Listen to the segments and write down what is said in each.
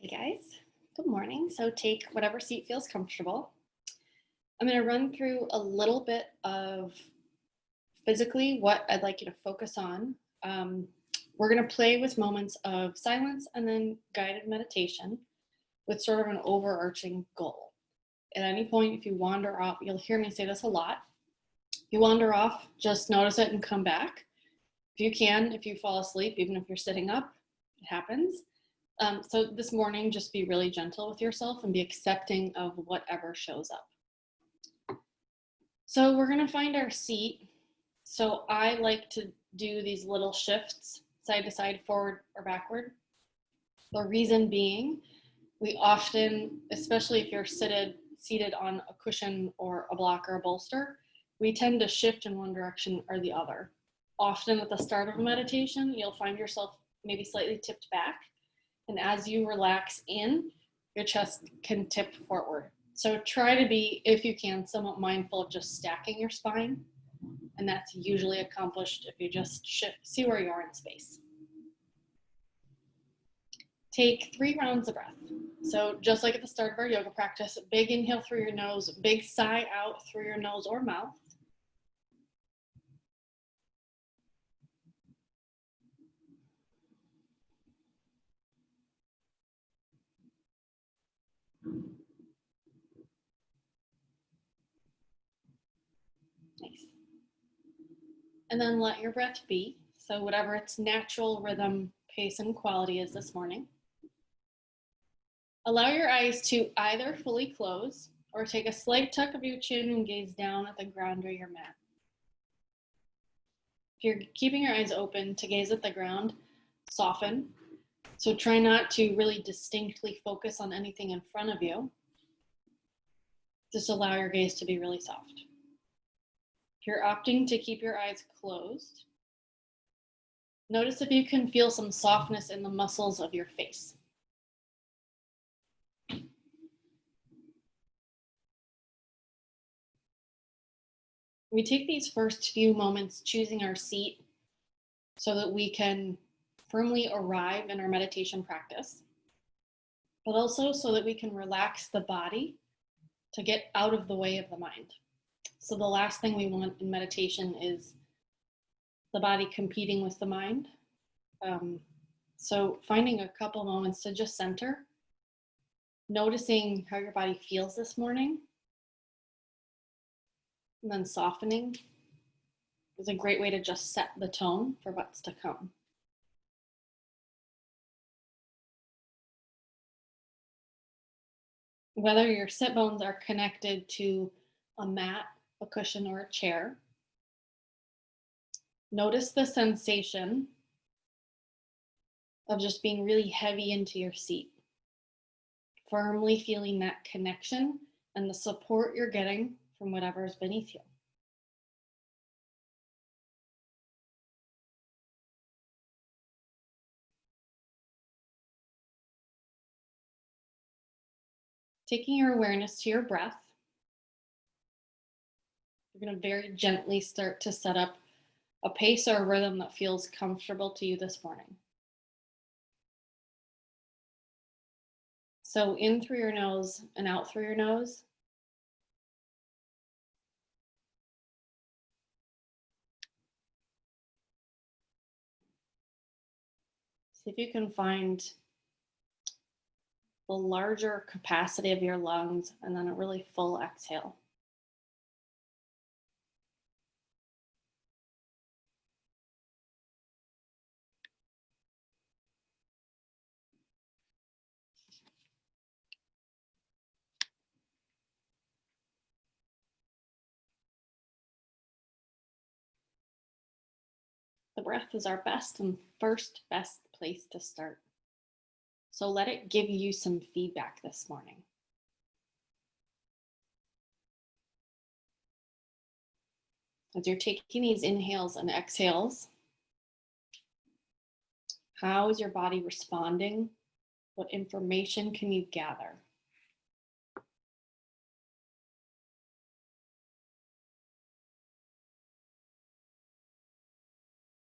Hey guys, good morning. So take whatever seat feels comfortable. I'm going to run through a little bit of physically what I'd like you to focus on. Um, we're going to play with moments of silence and then guided meditation with sort of an overarching goal. At any point, if you wander off, you'll hear me say this a lot. If you wander off, just notice it and come back. If you can, if you fall asleep, even if you're sitting up, it happens. So this morning, just be really gentle with yourself and be accepting of whatever shows up. So we're gonna find our seat. So I like to do these little shifts, side to side, forward or backward. The reason being, we often, especially if you're seated on a cushion or a block or a bolster, we tend to shift in one direction or the other. Often at the start of a meditation, you'll find yourself maybe slightly tipped back. And as you relax in, your chest can tip forward. So try to be, if you can, somewhat mindful of just stacking your spine. And that's usually accomplished if you just shift, see where you are in space. Take 3 rounds of breath. So just like at the start of our yoga practice, big inhale through your nose, big sigh out through your nose or mouth. Nice. And then let your breath be. So whatever its natural rhythm, pace, and quality is this morning. Allow your eyes to either fully close or take a slight tuck of your chin and gaze down at the ground or your mat. If you're keeping your eyes open to gaze at the ground, soften. So try not to really distinctly focus on anything in front of you. Just allow your gaze to be really soft. If you're opting to keep your eyes closed, notice if you can feel some softness in the muscles of your face. We take these first few moments choosing our seat so that we can firmly arrive in our meditation practice, but also so that we can relax the body to get out of the way of the mind. So the last thing we want in meditation is the body competing with the mind. So finding a couple moments to just center, noticing how your body feels this morning, and then softening is a great way to just set the tone for what's to come. Whether your sit bones are connected to a mat, a cushion, or a chair, notice the sensation of just being really heavy into your seat, firmly feeling that connection and the support you're getting from whatever is beneath you. Taking your awareness to your breath, you're going to very gently start to set up a pace or a rhythm that feels comfortable to you this morning. So in through your nose and out through your nose. See if you can find the larger capacity of your lungs and then a really full exhale. The breath is our best and first best place to start. So let it give you some feedback this morning. As you're taking these inhales and exhales, how is your body responding? What information can you gather?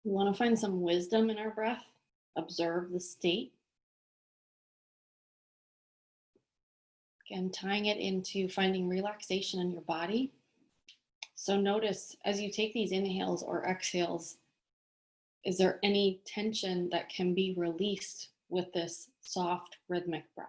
We want to find some wisdom in our breath, observe the state. Again, tying it into finding relaxation in your body. So notice as you take these inhales or exhales, is there any tension that can be released with this soft rhythmic breath?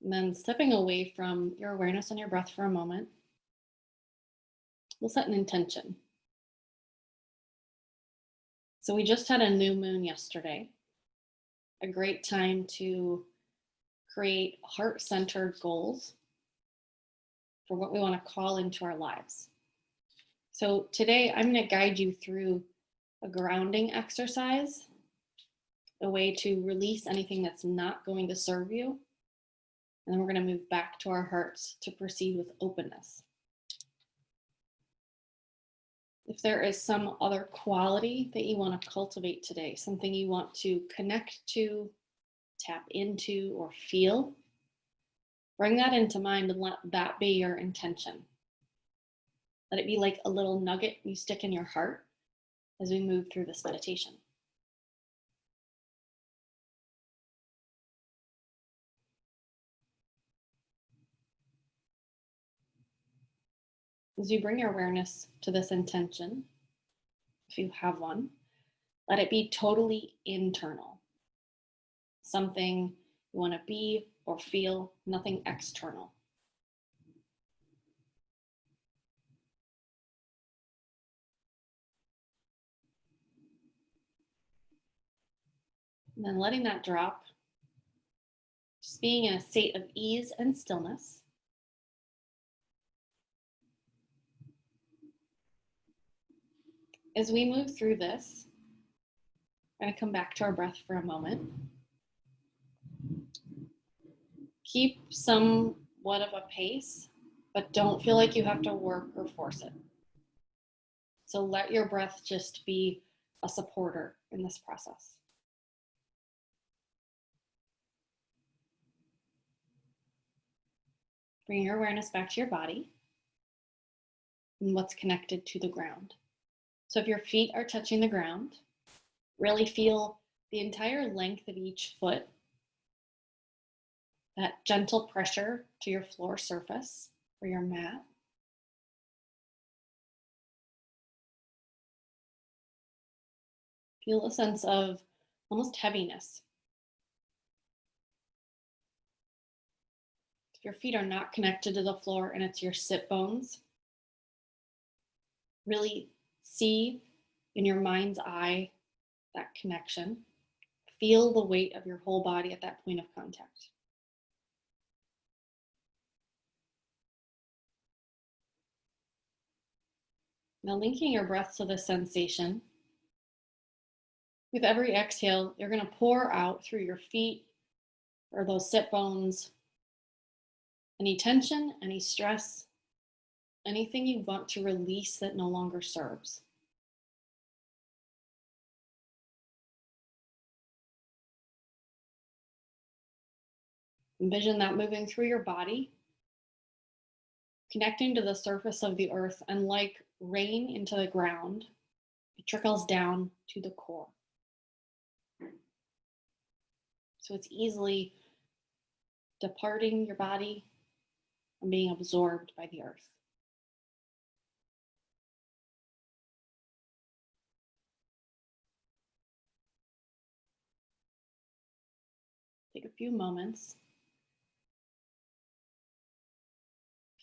And then stepping away from your awareness on your breath for a moment, we'll set an intention. So we just had a new moon yesterday, a great time to create heart-centered goals for what we want to call into our lives. So today I'm going to guide you through a grounding exercise, a way to release anything that's not going to serve you. And then we're going to move back to our hearts to proceed with openness. If there is some other quality that you want to cultivate today, something you want to connect to, tap into, or feel, bring that into mind and let that be your intention. Let it be like a little nugget you stick in your heart as we move through this meditation. As you bring your awareness to this intention, if you have one, let it be totally internal. Something you want to be or feel, nothing external. And then letting that drop, just being in a state of ease and stillness. As we move through this, we're going to come back to our breath for a moment. Keep somewhat of a pace, but don't feel like you have to work or force it. So let your breath just be a supporter in this process. Bring your awareness back to your body and what's connected to the ground. So if your feet are touching the ground, really feel the entire length of each foot, that gentle pressure to your floor surface or your mat. Feel a sense of almost heaviness. If your feet are not connected to the floor and it's your sit bones, really see in your mind's eye that connection. Feel the weight of your whole body at that point of contact. Now linking your breath to this sensation, with every exhale, you're going to pour out through your feet or those sit bones any tension, any stress, anything you want to release that no longer serves. Envision that moving through your body, connecting to the surface of the earth, and like rain into the ground, it trickles down to the core. So it's easily departing your body and being absorbed by the earth. Take a few moments,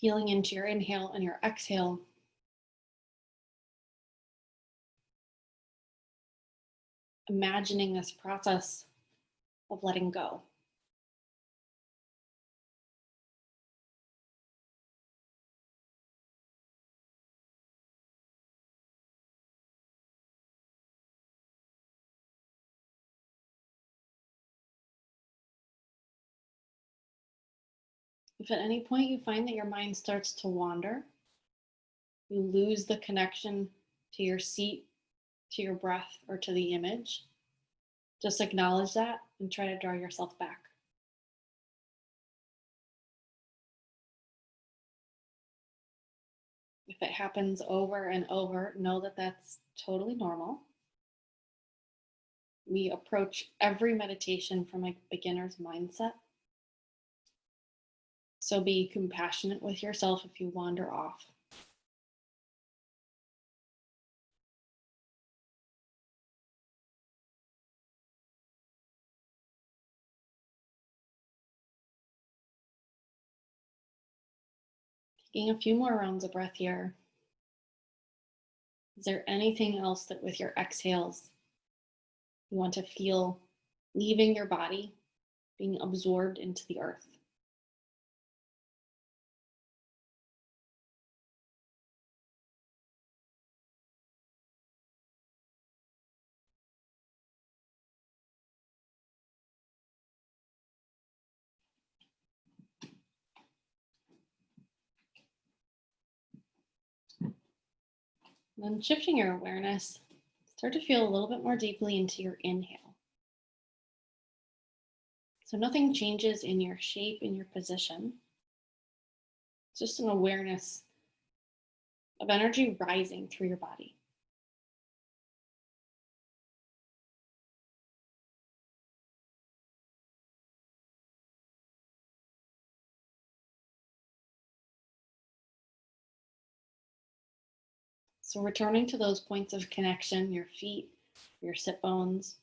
feeling into your inhale and your exhale. Imagining this process of letting go. If at any point you find that your mind starts to wander, you lose the connection to your seat, to your breath, or to the image, just acknowledge that and try to draw yourself back. If it happens over and over, know that that's totally normal. We approach every meditation from a beginner's mindset. So be compassionate with yourself if you wander off. Taking a few more rounds of breath here. Is there anything else that with your exhales you want to feel leaving your body, being absorbed into the earth? And then shifting your awareness, start to feel a little bit more deeply into your inhale. So nothing changes in your shape, in your position. It's just an awareness of energy rising through your body. So returning to those points of connection, your feet, your sit bones.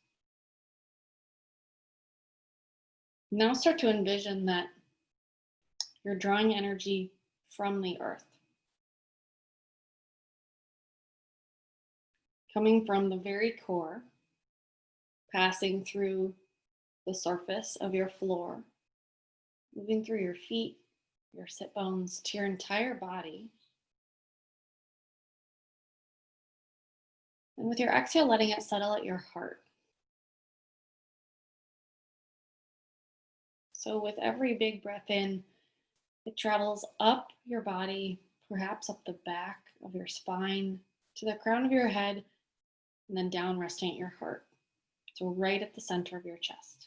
Now start to envision that you're drawing energy from the earth, coming from the very core, passing through the surface of your floor, moving through your feet, your sit bones to your entire body. And with your exhale, letting it settle at your heart. So with every big breath in, it travels up your body, perhaps up the back of your spine, to the crown of your head, and then down, resting at your heart. So right at the center of your chest.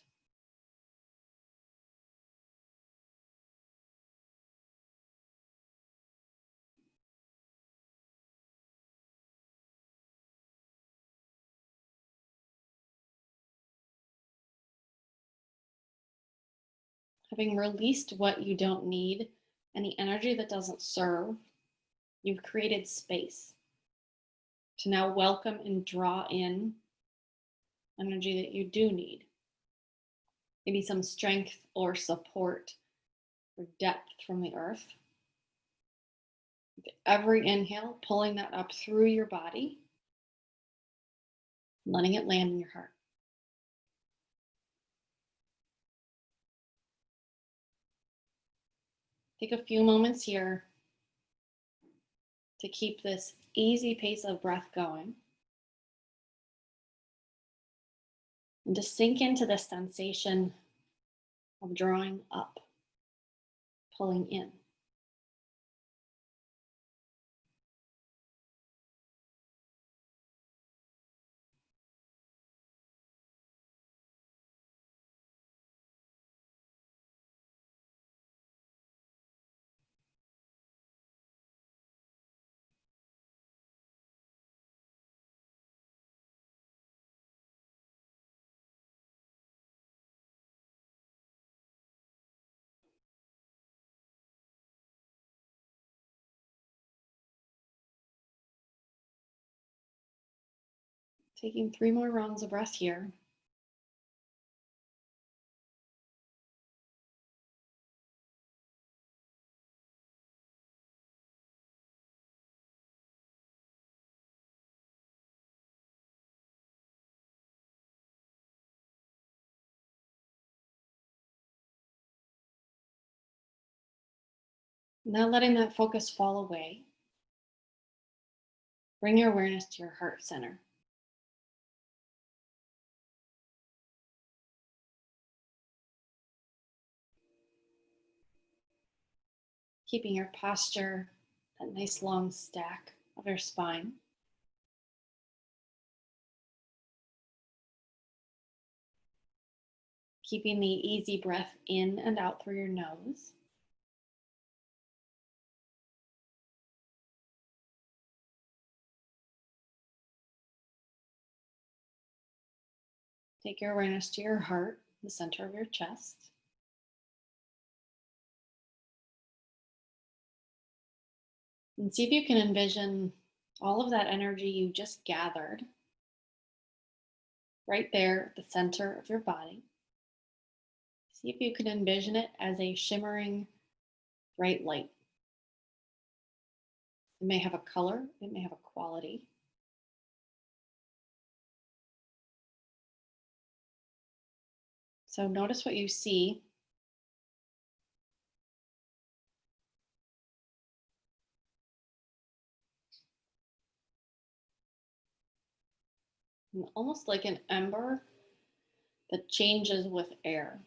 Having released what you don't need and the energy that doesn't serve, you've created space to now welcome and draw in energy that you do need. Maybe some strength or support or depth from the earth. With every inhale, pulling that up through your body, letting it land in your heart. Take a few moments here to keep this easy pace of breath going and to sink into the sensation of drawing up, pulling in. Taking 3 more rounds of breath here. Now letting that focus fall away, bring your awareness to your heart center. Keeping your posture, that nice long stack of your spine. Keeping the easy breath in and out through your nose. Take your awareness to your heart, the center of your chest. And see if you can envision all of that energy you just gathered right there at the center of your body. See if you can envision it as a shimmering bright light. It may have a color, it may have a quality. So notice what you see. And almost like an ember that changes with air.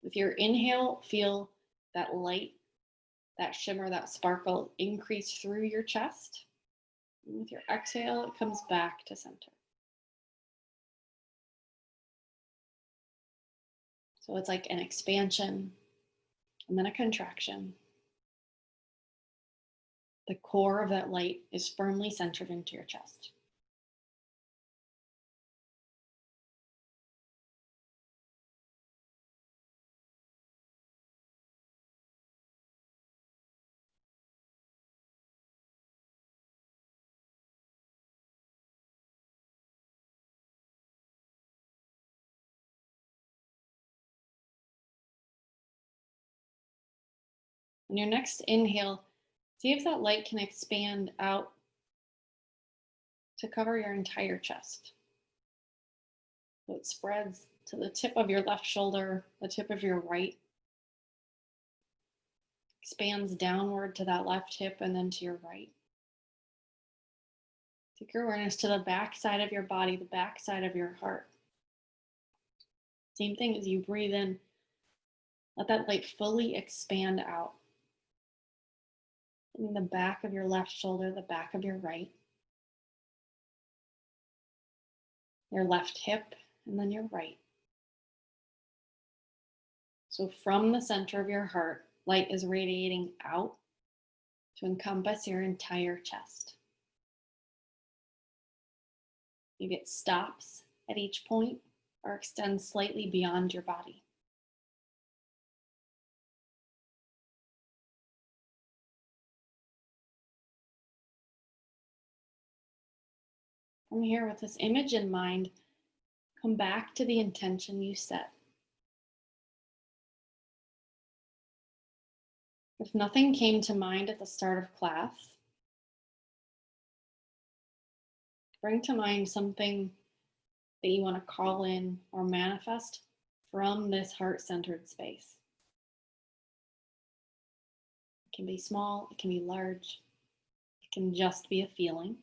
With your inhale, feel that light, that shimmer, that sparkle increase through your chest. And with your exhale, it comes back to center. So it's like an expansion and then a contraction. The core of that light is firmly centered into your chest. On your next inhale, see if that light can expand out to cover your entire chest. So it spreads to the tip of your left shoulder, the tip of your right, expands downward to that left hip and then to your right. Take your awareness to the back side of your body, the back side of your heart. Same thing as you breathe in, let that light fully expand out. In the back of your left shoulder, the back of your right, your left hip, and then your right. So from the center of your heart, light is radiating out to encompass your entire chest. Maybe it stops at each point or extends slightly beyond your body. From here, with this image in mind, come back to the intention you set. If nothing came to mind at the start of class, bring to mind something that you want to call in or manifest from this heart-centered space. It can be small, it can be large, it can just be a feeling.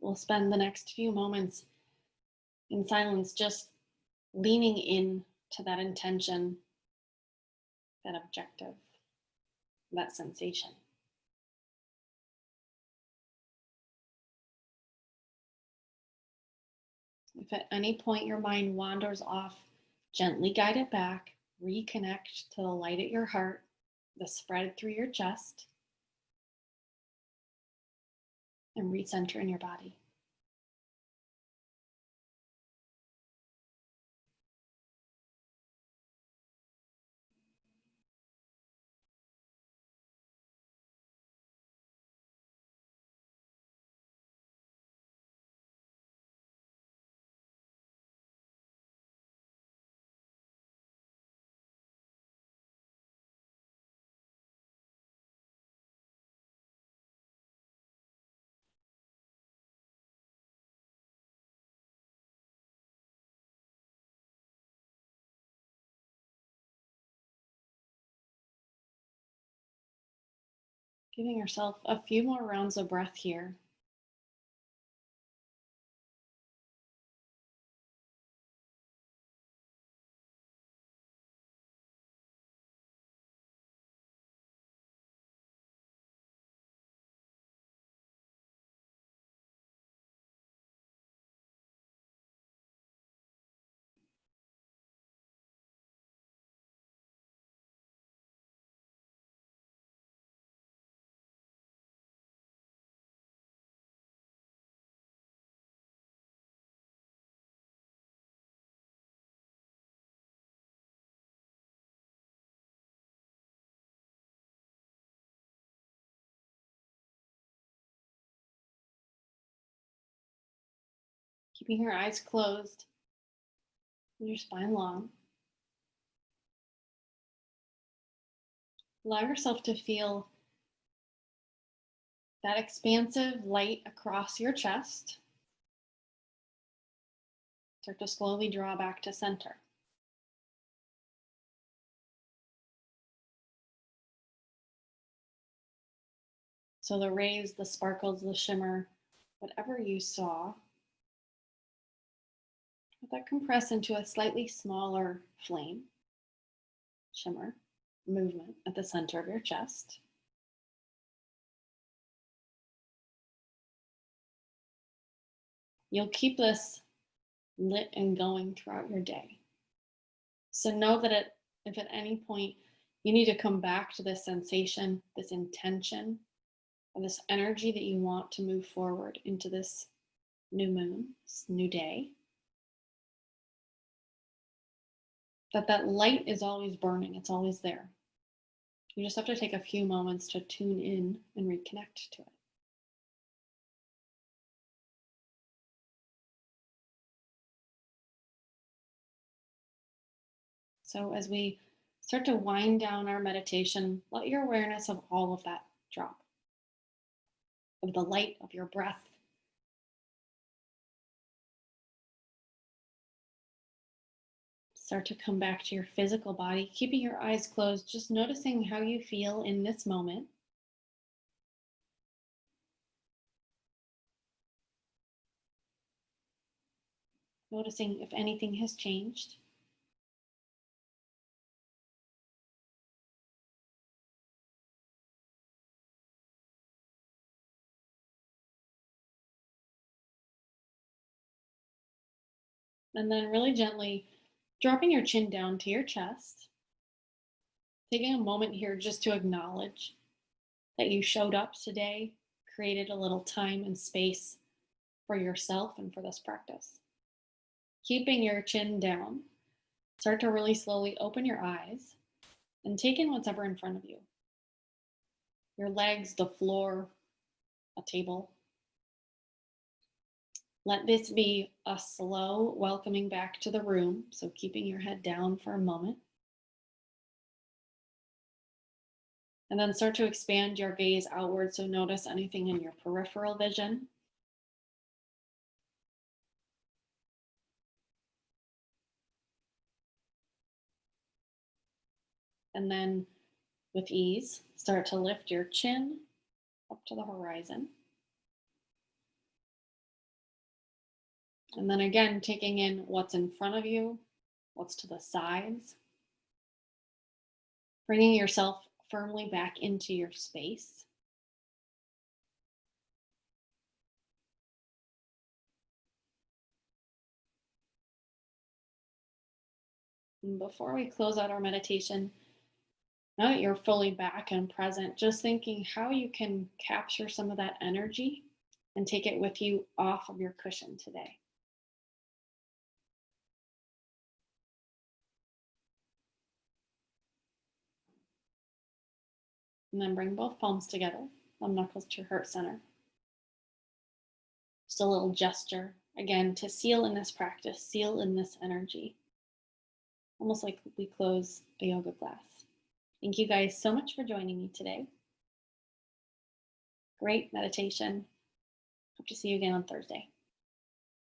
We'll spend the next few moments in silence just leaning in to that intention, that objective, that sensation. If at any point your mind wanders off, gently guide it back, reconnect to the light at your heart, the spread through your chest, and recenter in your body. Giving yourself a few more rounds of breath here. Keeping your eyes closed and your spine long. Allow yourself to feel that expansive light across your chest. Start to slowly draw back to center. So the rays, the sparkles, the shimmer, whatever you saw, let that compress into a slightly smaller flame, shimmer, movement at the center of your chest. You'll keep this lit and going throughout your day. So know that if at any point you need to come back to this sensation, this intention, or this energy that you want to move forward into this new moon, this new day, that light is always burning, it's always there. You just have to take a few moments to tune in and reconnect to it. So as we start to wind down our meditation, let your awareness of all of that drop, of the light, of your breath. Start to come back to your physical body, keeping your eyes closed, just noticing how you feel in this moment. Noticing if anything has changed. And then really gently dropping your chin down to your chest. Taking a moment here just to acknowledge that you showed up today, created a little time and space for yourself and for this practice. Keeping your chin down, start to really slowly open your eyes and take in what's ever in front of you. Your legs, the floor, a table. Let this be a slow welcoming back to the room, so keeping your head down for a moment. And then start to expand your gaze outward, so notice anything in your peripheral vision. And then with ease, start to lift your chin up to the horizon. And then again, taking in what's in front of you, what's to the sides. Bringing yourself firmly back into your space. And before we close out our meditation, now that you're fully back and present, just thinking how you can capture some of that energy and take it with you off of your cushion today. And then bring both palms together, thumb knuckles to your heart center. Just a little gesture, again, to seal in this practice, seal in this energy. Almost like we close a yoga class. Thank you guys so much for joining me today. Great meditation. Hope to see you again on Thursday.